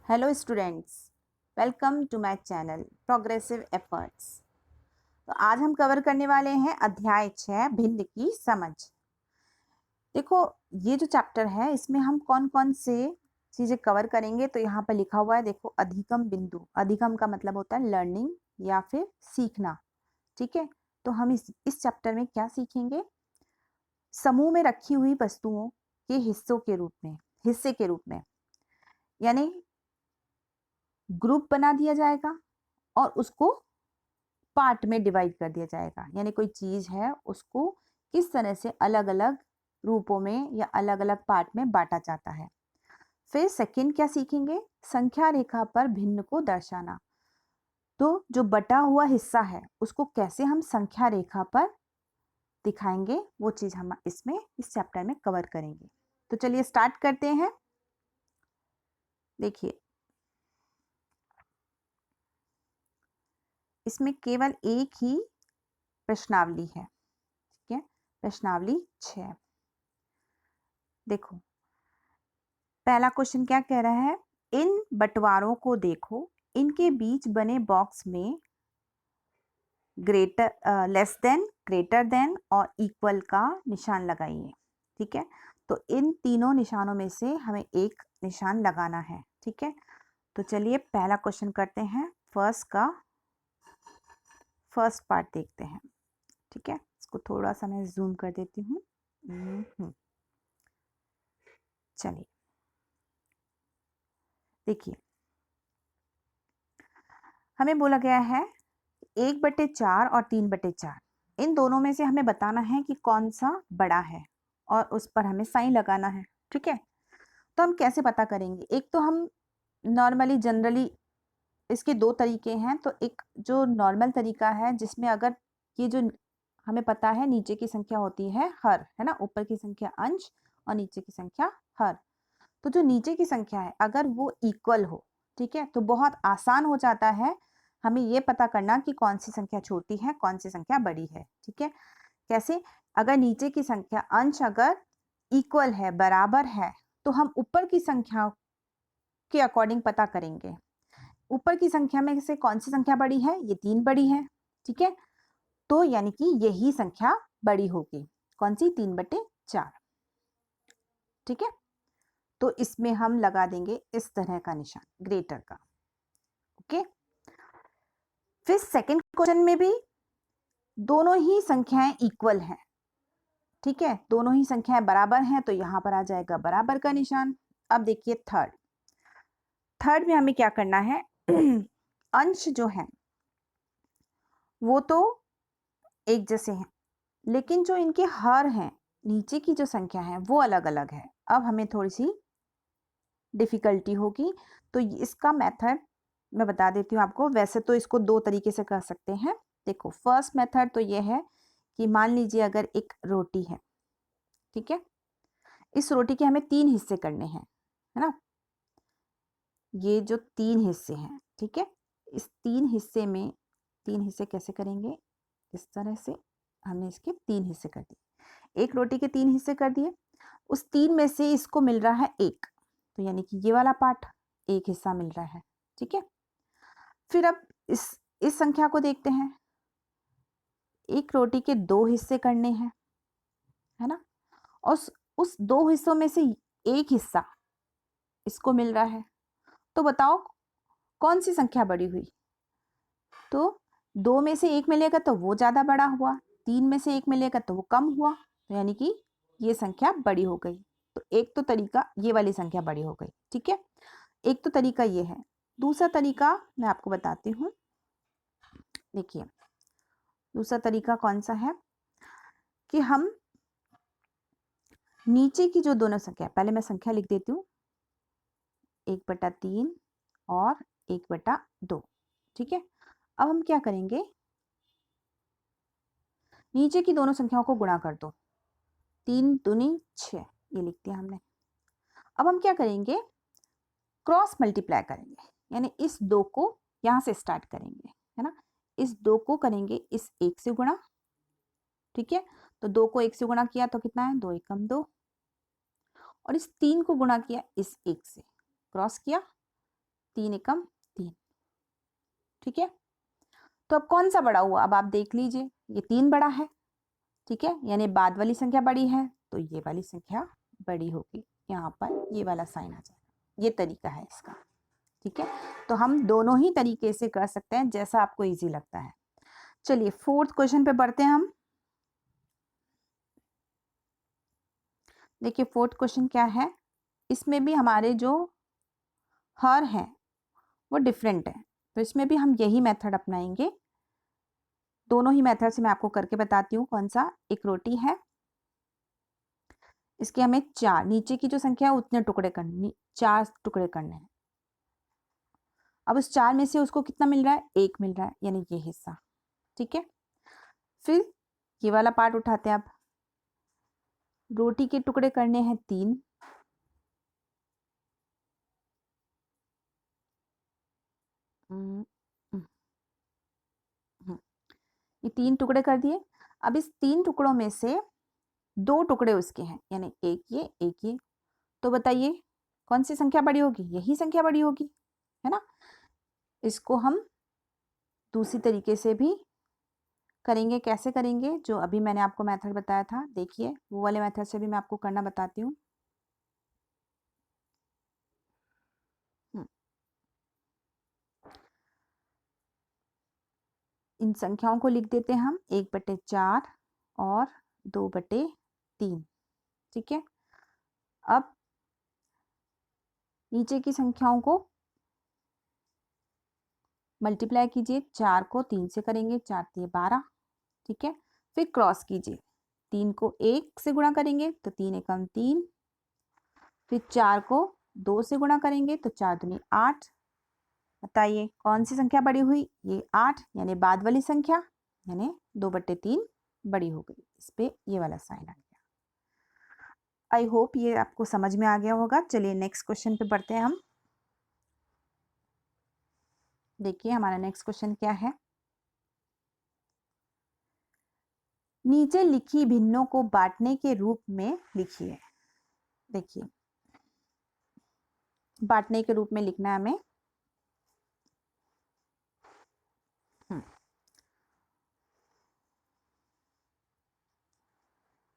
Hello students, welcome to my channel progressive efforts. तो आज हम कवर करने वाले हैं अध्याय 6 भिन्न की समझ। देखो, ये जो चैप्टर है इसमें हम कौन कौन से चीज़ें कवर करेंगे। तो यहाँ पर लिखा हुआ है, देखो, अधिगम बिंदु। अधिगम का मतलब होता है लर्निंग या फिर सीखना। ठीक है, तो हम इस चैप्टर में क्या सीखेंगे? समूह में रखी हुई वस्तुओं के हिस्से के रूप में, यानी ग्रुप बना दिया जाएगा और उसको पार्ट में डिवाइड कर दिया जाएगा। यानी कोई चीज है, उसको किस तरह से अलग अलग रूपों में या अलग अलग पार्ट में बांटा जाता है। फिर सेकंड क्या सीखेंगे? संख्या रेखा पर भिन्न को दर्शाना। तो जो बटा हुआ हिस्सा है उसको कैसे हम संख्या रेखा पर दिखाएंगे, वो चीज हम इस चैप्टर में कवर करेंगे। तो चलिए स्टार्ट करते हैं। देखिए, इसमें केवल एक ही प्रश्नावली है। ठीक है, प्रश्नावली 6। देखो, पहला क्वेश्चन क्या कह रहा है? इन बंटवारों को देखो, इनके बीच बने बॉक्स में greater, less than, greater than और इक्वल का निशान लगाइए। ठीक है, तो इन तीनों निशानों में से हमें एक निशान लगाना है। ठीक है, तो चलिए पहला क्वेश्चन करते हैं। फर्स्ट पार्ट देखते हैं। ठीक है, इसको थोड़ा सा मैं जूम कर देती हूँ। चलिए देखिए, हमें बोला गया है 1/4 और 3/4। इन दोनों में से हमें बताना है कि कौन सा बड़ा है और उस पर हमें साइन लगाना है। ठीक है, तो हम कैसे पता करेंगे? एक तो हम नॉर्मली जनरली इसके दो तरीके हैं। तो एक जो नॉर्मल तरीका है, जिसमें अगर ये जो हमें पता है नीचे की संख्या होती है हर, है ना, ऊपर की संख्या अंश और नीचे की संख्या हर। तो जो नीचे की संख्या है अगर वो इक्वल हो, ठीक है, तो बहुत आसान हो जाता है हमें ये पता करना कि कौन सी संख्या छोटी है, कौन सी संख्या बड़ी है। ठीक है, कैसे? अगर नीचे की संख्या अंश अगर इक्वल है, बराबर है, तो हम ऊपर की संख्या के अकॉर्डिंग पता करेंगे। ऊपर की संख्या में से कौन सी संख्या बड़ी है? ये 3 बड़ी है। ठीक है, तो यानी कि यही संख्या बड़ी होगी। कौन सी? 3/4। ठीक है, तो इसमें हम लगा देंगे इस तरह का निशान, ग्रेटर का। ओके, फिर सेकंड क्वेश्चन में भी दोनों ही संख्याएं इक्वल हैं। ठीक है, दोनों ही संख्याएं बराबर हैं, तो यहां पर आ जाएगा बराबर का निशान। अब देखिए थर्ड में हमें क्या करना है? अंश जो है वो तो एक जैसे हैं, लेकिन जो इनके हर हैं, नीचे की जो संख्या है वो अलग अलग है। अब हमें थोड़ी सी डिफिकल्टी होगी। तो इसका मेथड मैं बता देती हूँ आपको। वैसे तो इसको दो तरीके से कर सकते हैं। देखो, फर्स्ट मेथड तो ये है कि मान लीजिए अगर एक रोटी है, ठीक है, इस रोटी के हमें 3 हिस्से करने हैं, है ना। ये जो 3 हिस्से हैं, ठीक है, इस 3 हिस्से कैसे करेंगे? इस तरह से हमने इसके 3 हिस्से कर दिए। एक रोटी के 3 हिस्से कर दिए, उस 3 में से इसको मिल रहा है एक, तो यानी कि ये वाला पार्ट एक हिस्सा मिल रहा है। ठीक है, फिर अब इस संख्या को देखते हैं। एक रोटी के 2 हिस्से करने हैं, है ना, और उस 2 हिस्सों में से एक हिस्सा इसको मिल रहा है। तो बताओ कौन सी संख्या बड़ी हुई? तो 2 में से एक मिलेगा तो वो ज्यादा बड़ा हुआ, 3 में से एक मिलेगा तो वो कम हुआ, तो यानी कि ये संख्या बड़ी हो गई। तो एक तो तरीका ये वाली संख्या बड़ी हो गई। ठीक है, एक तो तरीका ये है। दूसरा तरीका मैं आपको बताती हूँ। देखिए, दूसरा तरीका कौन सा है कि हम नीचे की जो दोनों संख्या, पहले मैं संख्या लिख देती हूँ, 1/3 और 1/2। ठीक है, अब हम क्या करेंगे? नीचे की दोनों संख्याओं को गुणा कर दो। 3 दूनी 6, ये लिख दिया हमने। अब हम क्या करेंगे? क्रॉस मल्टीप्लाई करेंगे, यानी इस 2 को यहां से स्टार्ट करेंगे, है ना। इस 2 को करेंगे इस 1 से गुणा। ठीक है, तो 2 को 1 से गुणा किया तो कितना है? 2 एकम 2। और इस 3 को गुणा किया इस 1 से, क्रॉस किया, 3 एकम 3, ठीक है। तो अब कौन सा बड़ा हुआ, अब आप देख लीजिए, ये 3 बड़ा है, ठीक है, यानी बाद वाली संख्या बड़ी है तो ये वाली संख्या बड़ी होगी, यहाँ पर ये वाला साइन आ जाएगा। ये तरीका है इसका, ठीक है। तो हम दोनों ही तरीके से कर सकते हैं, जैसा आपको इजी लगता है। चलिए 4th क्वेश्चन पे बढ़ते हैं हम। देखिए 4th क्वेश्चन क्या है, इसमें भी हमारे जो हर हैं वो डिफरेंट है, तो इसमें भी हम यही मेथड अपनाएंगे। दोनों ही मेथड से मैं आपको करके बताती हूँ। कौन सा, एक रोटी है, इसके हमें 4, नीचे की जो संख्या है उतने टुकड़े करने, 4 टुकड़े करने हैं। अब उस 4 में से उसको कितना मिल रहा है, 1 मिल रहा है, यानी ये हिस्सा, ठीक है। फिर ये वाला पार्ट उठाते हैं। अब रोटी के टुकड़े करने हैं 3, ये 3 टुकड़े कर दिए। अब इस 3 टुकड़ों में से 2 टुकड़े उसके हैं, यानी एक ये। तो बताइए कौन सी संख्या बड़ी होगी, यही संख्या बड़ी होगी, है ना। इसको हम दूसरी तरीके से भी करेंगे। कैसे करेंगे, जो अभी मैंने आपको मेथड बताया था, देखिए वो वाले मेथड से भी मैं आपको करना बताती हूँ। इन संख्याओं को लिख देते हैं हम 1/4 और 2/3, ठीक है। अब नीचे की संख्याओं को मल्टीप्लाई कीजिए, 4 को 3 से करेंगे, 4 3 12, ठीक है। फिर क्रॉस कीजिए, 3 को 1 से गुणा करेंगे तो 3 एकम 3, फिर 4 को 2 से गुणा करेंगे तो 4 दूनी 8। बताइए कौन सी संख्या बड़ी हुई, ये 8, यानी बाद वाली संख्या, यानी 2/3 बड़ी हो गई। इस पे ये वाला साइन आ गया। आई होप ये आपको समझ में आ गया होगा। चलिए नेक्स्ट क्वेश्चन पे बढ़ते हैं हम। देखिए हमारा नेक्स्ट क्वेश्चन क्या है, नीचे लिखी भिन्नों को बांटने के रूप में लिखिए। देखिए बांटने के रूप में लिखना है हमें।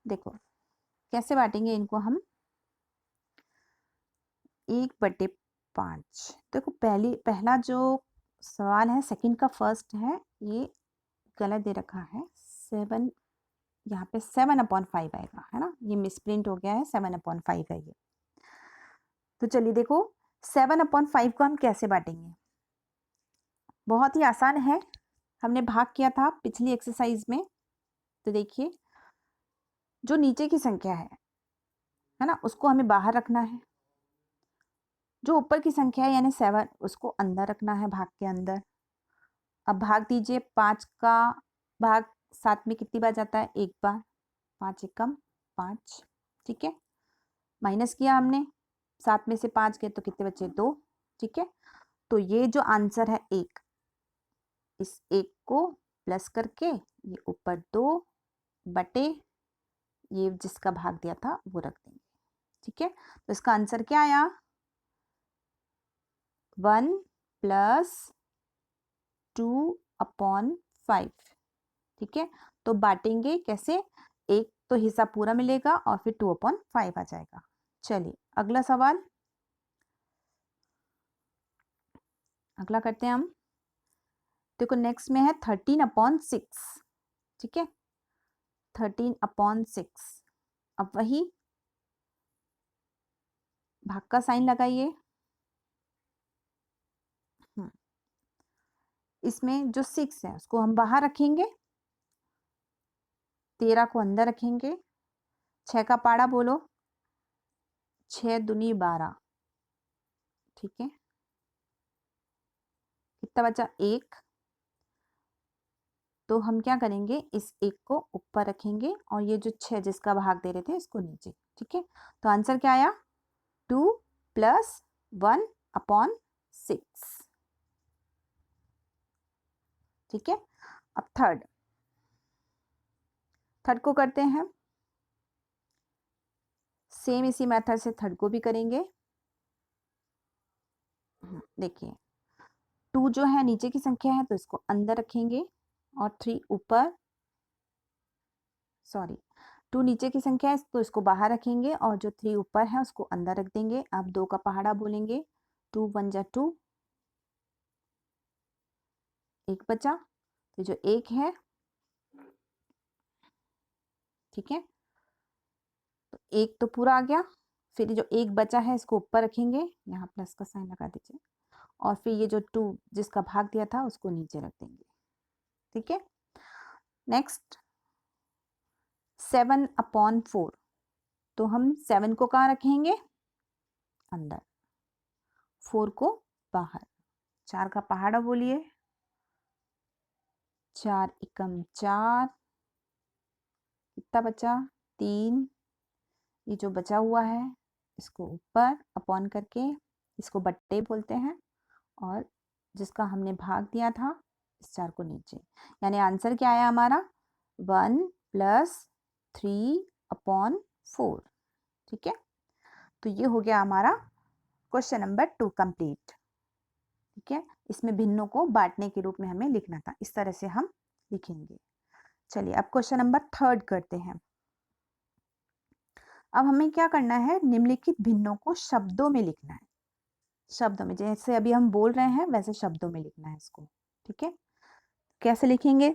देखो कैसे बांटेंगे इनको हम, 1/5। देखो पहला जो सवाल है, सेकंड का फर्स्ट है, ये गलत दे रखा है। 7, यहाँ पे 7/5 आएगा, है ना, ये मिसप्रिंट हो गया है, 7/5 है ये। तो चलिए देखो 7/5 को हम कैसे बांटेंगे, बहुत ही आसान है। हमने भाग किया था पिछली एक्सरसाइज में। तो देखिए जो नीचे की संख्या है ना, उसको हमें बाहर रखना है। जो ऊपर की संख्या है यानी 7, उसको अंदर रखना है, भाग के अंदर। अब भाग दीजिए, 5 का भाग 7 में कितनी बार जाता है, 1 बार, 5 एकम 5, ठीक है। माइनस किया हमने, 7 में से 5 गए तो कितने बचे, 2, ठीक है। तो ये जो आंसर है 1, इस 1 को प्लस करके ये ऊपर 2 बटे ये जिसका भाग दिया था वो रख देंगे, ठीक है। तो इसका आंसर क्या आया, 1 + 2/5, ठीक है। तो बांटेंगे कैसे, एक तो हिस्सा पूरा मिलेगा और फिर 2/5 आ जाएगा। चलिए अगला सवाल, अगला करते हैं हम। देखो नेक्स्ट में है 13/6, ठीक है, 13/6। अब वही भाग का साइन लगाइए। इसमें जो 6 है उसको हम बाहर रखेंगे, 13 को अंदर रखेंगे। 6 का पाड़ा बोलो, 6 दूनी 12, ठीक है। कितना बचा, 1। तो हम क्या करेंगे, इस 1 को ऊपर रखेंगे और ये जो 6 जिसका भाग दे रहे थे इसको नीचे, ठीक है। तो आंसर क्या आया, 2 + 1/6, ठीक है। अब थर्ड को करते हैं, सेम इसी मेथड से थर्ड को भी करेंगे। देखिए 2 जो है नीचे की संख्या है तो इसको अंदर रखेंगे और 3 ऊपर, सॉरी 2 नीचे की संख्या है तो इसको बाहर रखेंगे और जो 3 ऊपर है उसको अंदर रख देंगे। अब 2 का पहाड़ा बोलेंगे, 2 1 जा 2, 1 बचा, तो जो 1 है, ठीक है, तो 1 तो पूरा आ गया। फिर जो 1 बचा है इसको ऊपर रखेंगे, यहाँ प्लस का साइन लगा दीजिए, और फिर ये जो 2 जिसका भाग दिया था उसको नीचे रख देंगे, ठीक है। नेक्स्ट 7/4, तो हम 7 को कहाँ रखेंगे, अंदर, 4 को बाहर। 4 का पहाड़ा बोलिए, 4 एकम 4, कितना बचा, 3, ये जो बचा हुआ है इसको ऊपर अपॉन करके इसको बट्टे बोलते हैं, और जिसका हमने भाग दिया था इस 4 को नीचे, यानी आंसर क्या आया हमारा, 1 + 3/4, ठीक है। तो ये हो गया हमारा क्वेश्चन नंबर 2 कंप्लीट, ठीक है। इसमें भिन्नों को बांटने के रूप में हमें लिखना था, इस तरह से हम लिखेंगे। चलिए अब क्वेश्चन नंबर 3 करते हैं। अब हमें क्या करना है, निम्नलिखित भिन्नों को शब्दों में लिखना है, शब्दों में, जैसे अभी हम बोल रहे हैं वैसे शब्दों में लिखना है इसको, ठीक है। कैसे लिखेंगे,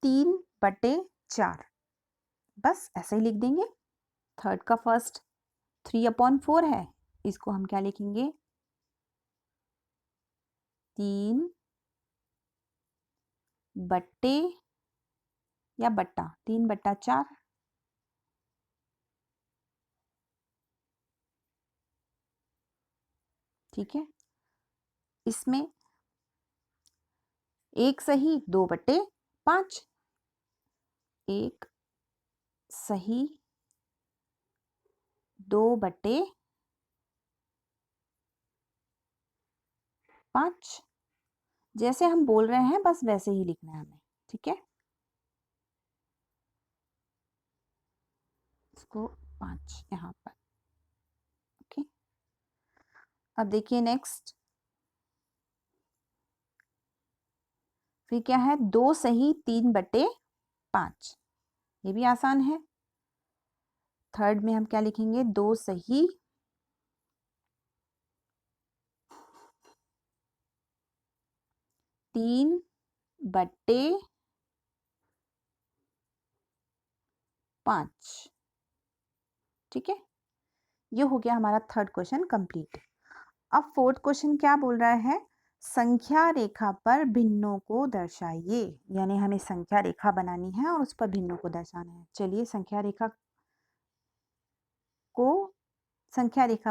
3/4, बस ऐसे ही लिख देंगे। 3 का फर्स्ट 3/4 है, इसको हम क्या लिखेंगे, 3 बट्टे या बट्टा 3/4, ठीक है। इसमें 1 सही 2/5, 1 सही 2/5, जैसे हम बोल रहे हैं बस वैसे ही लिखना है हमें, ठीक है। इसको 5 यहाँ पर, ओके। अब देखिए नेक्स्ट, फिर क्या है, 2 सही 3/5, ये भी आसान है। थर्ड में हम क्या लिखेंगे, 2 सही 3/5, ठीक है। ये हो गया हमारा थर्ड क्वेश्चन कंप्लीट। अब फोर्थ क्वेश्चन क्या बोल रहा है, संख्या रेखा पर भिन्नों को दर्शाइए, यानी हमें संख्या रेखा बनानी है और उस पर भिन्नों को दर्शाना है। चलिए संख्या रेखा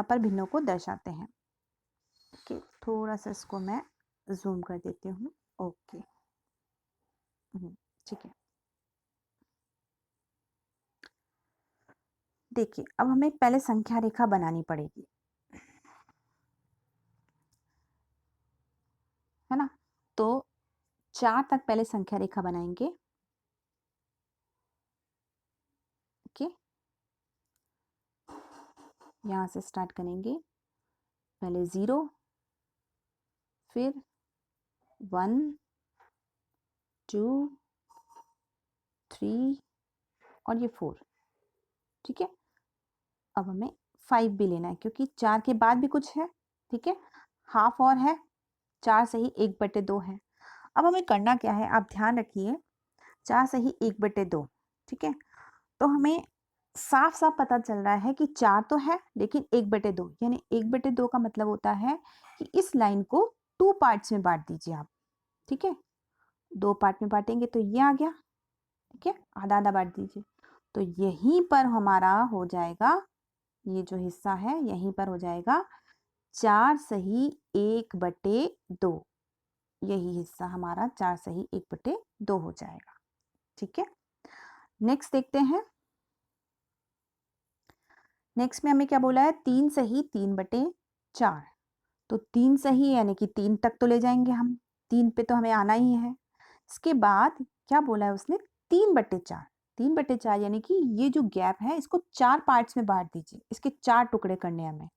पर भिन्नों को दर्शाते हैं। ओके, थोड़ा सा इसको मैं जूम कर देती हूँ, ओके, ठीक है। देखिए अब हमें पहले संख्या रेखा बनानी पड़ेगी, है ना। तो 4 तक पहले संख्या रेखा बनाएंगे, ओके। यहाँ से स्टार्ट करेंगे, पहले 0, फिर 1 2 3 और ये 4, ठीक है। अब हमें 5 भी लेना है क्योंकि 4 के बाद भी कुछ है, ठीक है, हाफ और है, 4 सही 1/2 है। अब हमें करना क्या है, आप ध्यान रखिए, 4 सही 1/2, ठीक है। तो हमें साफ साफ पता चल रहा है कि 4 तो है लेकिन 1/2, यानी 1/2 का मतलब होता है कि इस लाइन को 2 पार्ट्स में बांट दीजिए आप, ठीक है। 2 पार्ट में बांटेंगे तो ये आ गया, ठीक है, आधा आधा बांट दीजिए, तो यहीं पर हमारा हो जाएगा, ये जो हिस्सा है यहीं पर हो जाएगा 4 सही 1/2, यही हिस्सा हमारा 4 सही 1/2 हो जाएगा, ठीक है। नेक्स्ट देखते हैं, नेक्स्ट में हमें क्या बोला है, 3 सही 3/4, तो 3 सही यानी कि 3 तक तो ले जाएंगे हम, 3 पे तो हमें आना ही है। इसके बाद क्या बोला है उसने, 3/4, 3/4 यानी कि ये जो गैप है इसको 4 पार्ट्स में बांट दीजिए, इसके 4 टुकड़े करने हैं हमें,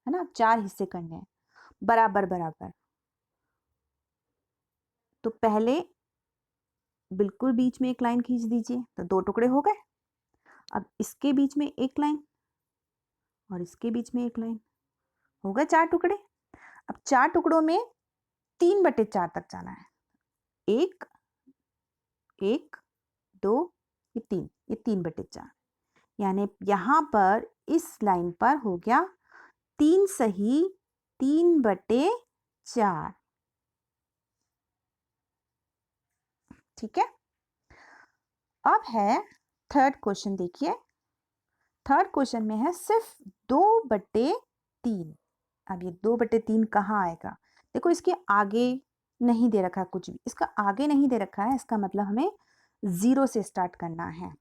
है ना, 4 हिस्से करने हैं बराबर बराबर। तो पहले बिल्कुल बीच में एक लाइन खींच दीजिए, तो 2 टुकड़े हो गए। अब इसके बीच में एक लाइन और इसके बीच में एक लाइन, हो गए 4 टुकड़े। अब 4 टुकड़ों में 3/4 तक जाना है। 1, 1, 2, ये 3/4, यानी यहाँ पर इस लाइन पर हो गया 3 सही 3/4। ठीक है। अब है थर्ड क्वेश्चन, देखिए थर्ड क्वेश्चन में है सिर्फ 2/3। अब ये 2/3 कहाँ आएगा? देखो इसके आगे नहीं दे रखा कुछ भी, इसका आगे नहीं दे रखा है, इसका मतलब हमें 0 से स्टार्ट करना है।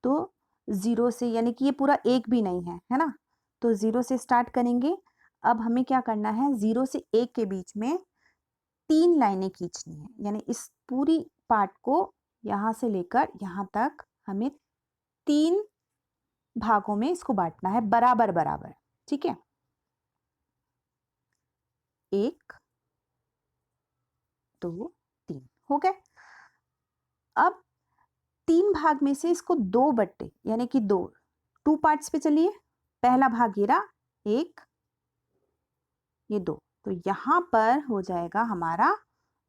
तो 0 से, यानी कि ये पूरा एक भी नहीं है ना, तो 0 से स्टार्ट करेंगे। अब हमें क्या करना है, 0 से 1 के बीच में 3 लाइनें खींचनी है, यानी इस पूरी पार्ट को यहाँ से लेकर यहाँ तक हमें 3 भागों में इसको बांटना है बराबर बराबर। ठीक है, 1, 2, 3 हो गए। अब 3 भाग में से इसको 2 बट्टे, यानी कि 2 पार्ट्स पे चलिए। पहला भाग ये रहा 1, ये 2, तो यहां पर हो जाएगा हमारा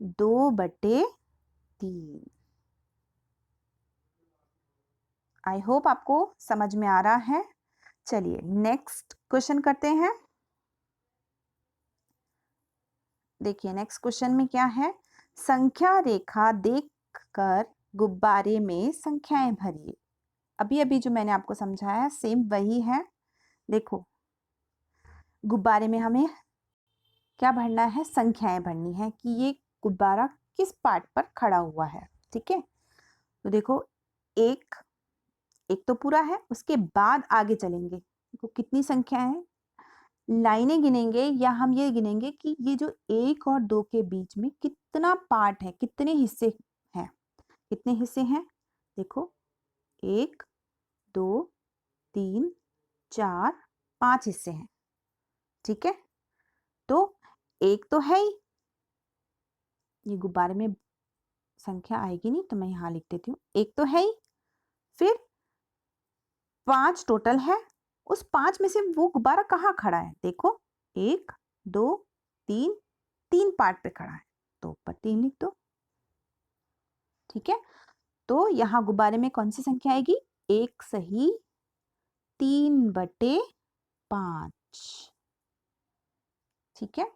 2/3। आई होप आपको समझ में आ रहा है। चलिए नेक्स्ट क्वेश्चन करते हैं। देखिए नेक्स्ट क्वेश्चन में क्या है, संख्या रेखा देखकर गुब्बारे में संख्याएं भरिए। अभी अभी जो मैंने आपको समझाया सेम वही है। देखो गुब्बारे में हमें क्या भरना है, संख्याएं भरनी है कि ये गुब्बारा किस पार्ट पर खड़ा हुआ है। ठीक है, तो देखो एक एक तो पूरा है, उसके बाद आगे चलेंगे। देखो कितनी संख्या है, लाइनें गिनेंगे या हम ये गिनेंगे कि ये जो 1 और 2 के बीच में कितना पार्ट है, कितने हिस्से हैं। कितने हिस्से हैं, देखो 1, 2, 3, 4, 5 हिस्से हैं। ठीक है, तो एक तो है ही, ये गुब्बारे में संख्या आएगी नहीं तो मैं यहां लिख देती हूँ, एक तो है ही। फिर 5 टोटल है, उस 5 में से वो गुब्बारा कहाँ खड़ा है, देखो 1, 2, 3, 3 पार्ट पे खड़ा है, तो ऊपर 3 लिख दो। ठीक है, तो यहां गुब्बारे में कौन सी संख्या आएगी, 1 सही 3/5। ठीक है,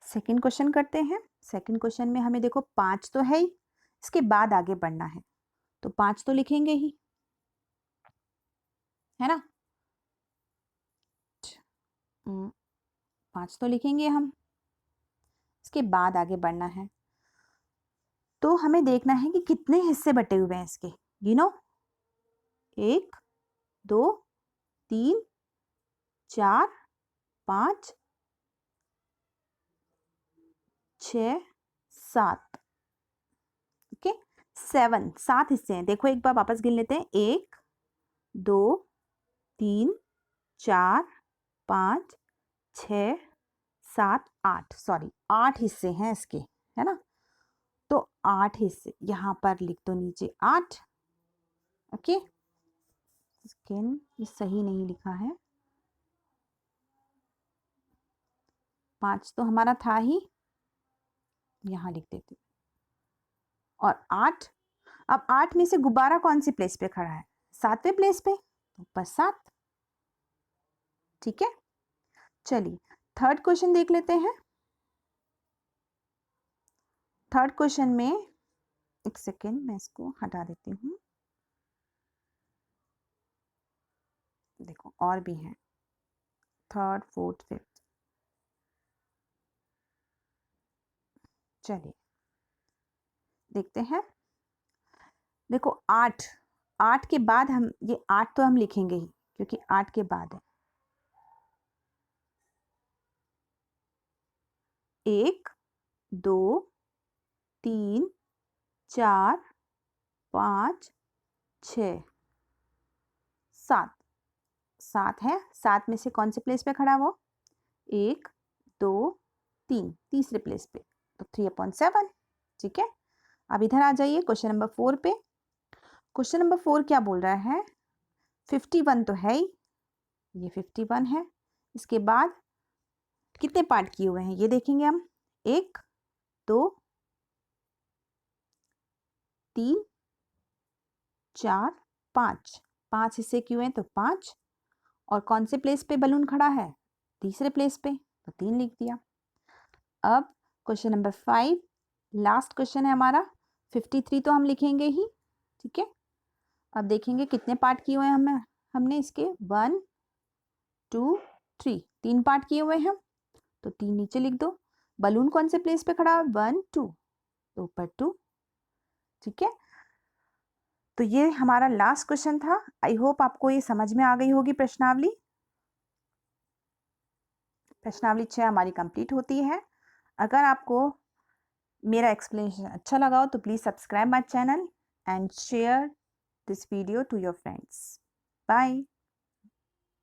सेकंड क्वेश्चन करते हैं। सेकंड क्वेश्चन में हमें देखो 5 तो है ही, इसके बाद आगे बढ़ना है, तो 5 तो लिखेंगे ही, है ना। 5 तो लिखेंगे हम, इसके बाद आगे बढ़ना है। तो हमें देखना है कि कितने हिस्से बटे हुए हैं इसके, गिनो 1, 2, 3, 4, 5, 6, 7। ओके, 7 हिस्से हैं। देखो एक बार वापस गिन लेते हैं, 1, 2, 3, 4, 5, 6, 7, 8, सॉरी 8 हिस्से हैं इसके, है ना। तो 8 हिस्से यहां पर लिख दो नीचे 8। ओके, ये सही नहीं लिखा है, 5 तो हमारा था ही, यहां लिख देती हूँ। और 8, अब 8 में से गुब्बारा कौन सी प्लेस पे खड़ा है, 7वें प्लेस पे, तो ऊपर 7। ठीक है, चलिए थर्ड क्वेश्चन देख लेते हैं। थर्ड क्वेश्चन में, एक सेकेंड मैं इसको हटा देती हूँ। देखो और भी हैं, थर्ड, फोर्थ, फिफ्थ। चलिए देखते हैं। देखो 8 के बाद हम ये 8 तो हम लिखेंगे ही, क्योंकि 8 के बाद है 1, 2, 3, 4, 5, 6, 7। 7 है, 7 में से कौन से प्लेस पे खड़ा है वो, 1 2 3 तीसरे प्लेस पे, तो 3/7। ठीक है, अब इधर आ जाइए क्वेश्चन नंबर 4 पे। क्वेश्चन नंबर 4 क्या बोल रहा है, 51 तो है ही, ये 51 है। इसके बाद कितने पार्ट किए हुए हैं ये देखेंगे हम, 1 2 3 4 5, 5 हिस्से किए हुए हैं तो 5। और कौन से प्लेस पे बलून खड़ा है, तीसरे प्लेस पे, तो 3 लिख दिया। अब क्वेश्चन नंबर 5 लास्ट क्वेश्चन है हमारा, 53 तो हम लिखेंगे ही। ठीक है, अब देखेंगे कितने पार्ट किए हुए हैं हमने इसके, 1 2 3, 3 पार्ट किए हुए हैं, तो 3 नीचे लिख दो। बलून कौन से प्लेस पे खड़ा है, 1 2, तो ऊपर 2। ठीक है, तो ये हमारा लास्ट क्वेश्चन था। आई होप आपको ये समझ में आ गई होगी प्रश्नावली। प्रश्नावली 6 हमारी कंप्लीट होती है। अगर आपको मेरा एक्सप्लेनेशन अच्छा लगा हो तो please subscribe my channel and share this video to your friends. Bye.